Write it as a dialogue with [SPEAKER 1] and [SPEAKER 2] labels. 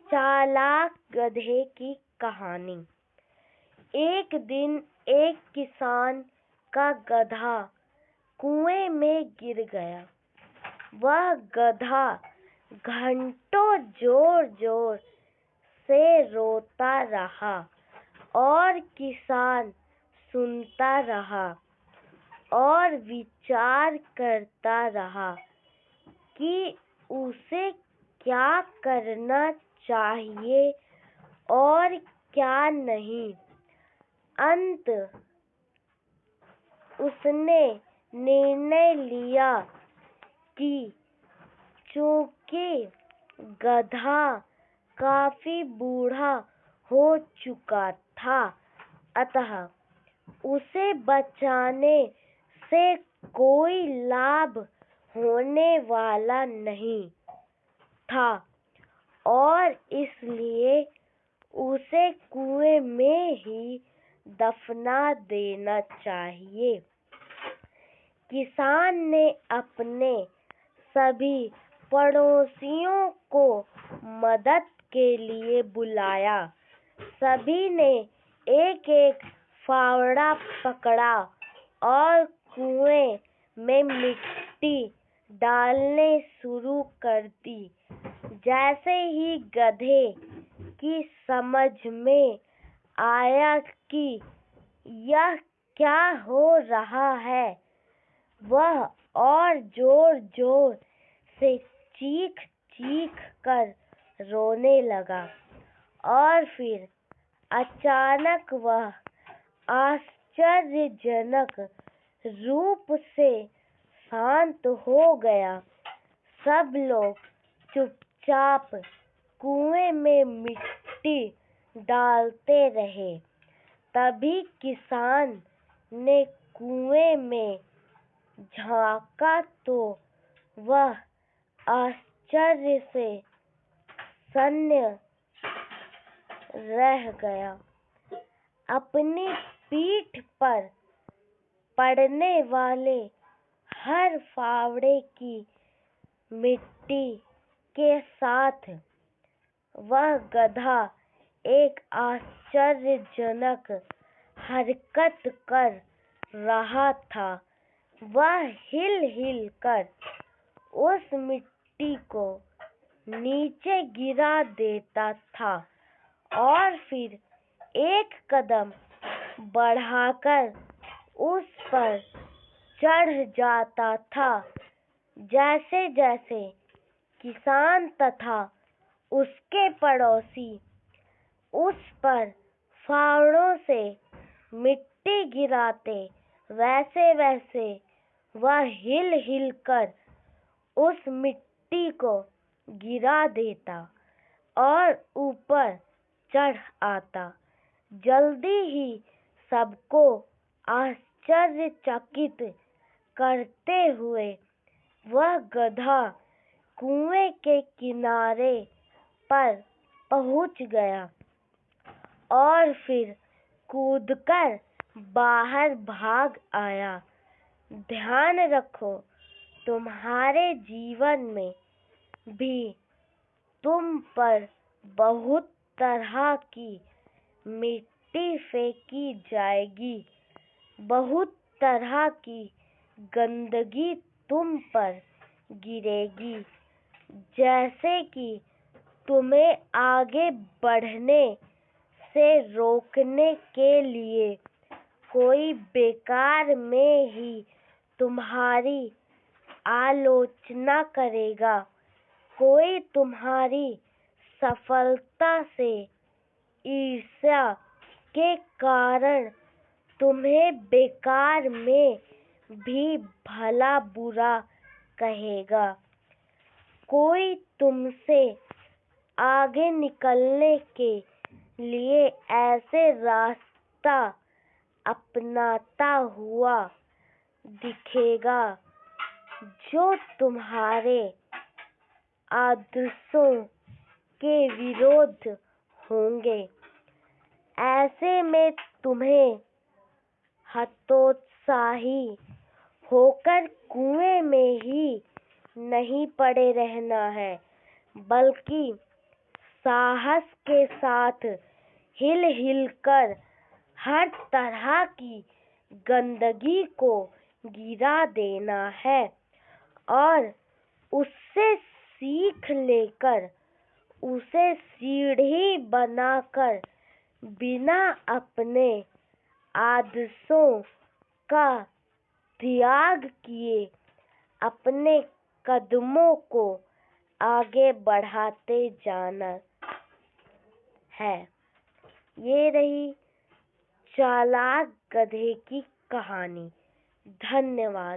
[SPEAKER 1] चालाक गधे की कहानी। एक दिन एक किसान का गधा कुएं में गिर गया। वह गधा घंटों जोर जोर से रोता रहा और किसान सुनता रहा और विचार करता रहा कि उसे क्या करना चाहिए और क्या नहीं। अंत उसने निर्णय लिया कि चूंकि गधा काफी बूढ़ा हो चुका था, अतः उसे बचाने से कोई लाभ होने वाला नहीं था और इसलिए उसे कुएं में ही दफना देना चाहिए। किसान ने अपने सभी पड़ोसियों को मदद के लिए बुलाया। सभी ने एक एक फावड़ा पकड़ा और कुएं में मिट्टी डालने शुरू कर दी। जैसे ही गधे की समझ में आया कि यह क्या हो रहा है, वह और जोर जोर से चीख चीख कर रोने लगा और फिर अचानक वह आश्चर्यजनक रूप से शांत हो गया। सब लोग चुपचाप कुएं में मिट्टी डालते रहे। तभी किसान ने कुएं में झांका तो वह आश्चर्य से शून्य रह गया। अपनी पीठ पर पड़ने वाले हर फावड़े की मिट्टी के साथ वह गधा एक आश्चर्यजनक हरकत कर रहा था। वह हिल हिल कर उस मिट्टी को नीचे गिरा देता था और फिर एक कदम बढ़ाकर उस पर चढ़ जाता था। जैसे जैसे किसान तथा उसके पड़ोसी उस पर फावड़ों से मिट्टी गिराते, वैसे वैसे वह हिल हिल कर उस मिट्टी को गिरा देता और ऊपर चढ़ आता। जल्दी ही सबको आश्चर्यचकित करते हुए वह गधा कुएं के किनारे पर पहुंच गया और फिर कूदकर बाहर भाग आया। ध्यान रखो, तुम्हारे जीवन में भी तुम पर बहुत तरह की मिट्टी फेंकी जाएगी, बहुत तरह की गंदगी तुम पर गिरेगी। जैसे कि तुम्हें आगे बढ़ने से रोकने के लिए कोई बेकार में ही तुम्हारी आलोचना करेगा, कोई तुम्हारी सफलता से ईर्ष्या के कारण तुम्हें बेकार में भी भला बुरा कहेगा, कोई तुमसे आगे निकलने के लिए ऐसे रास्ता अपनाता हुआ दिखेगा जो तुम्हारे आदर्शों के विरुद्ध होंगे। ऐसे में तुम्हें हतोत्साही होकर कुएं में ही नहीं पड़े रहना है, बल्कि साहस के साथ हिल हिल कर हर तरह की गंदगी को गिरा देना है और उससे सीख लेकर उसे सीढ़ी बनाकर बिना अपने आदर्शों का त्याग किए अपने कदमों को आगे बढ़ाते जाना है। ये रही चालाक गधे की कहानी। धन्यवाद।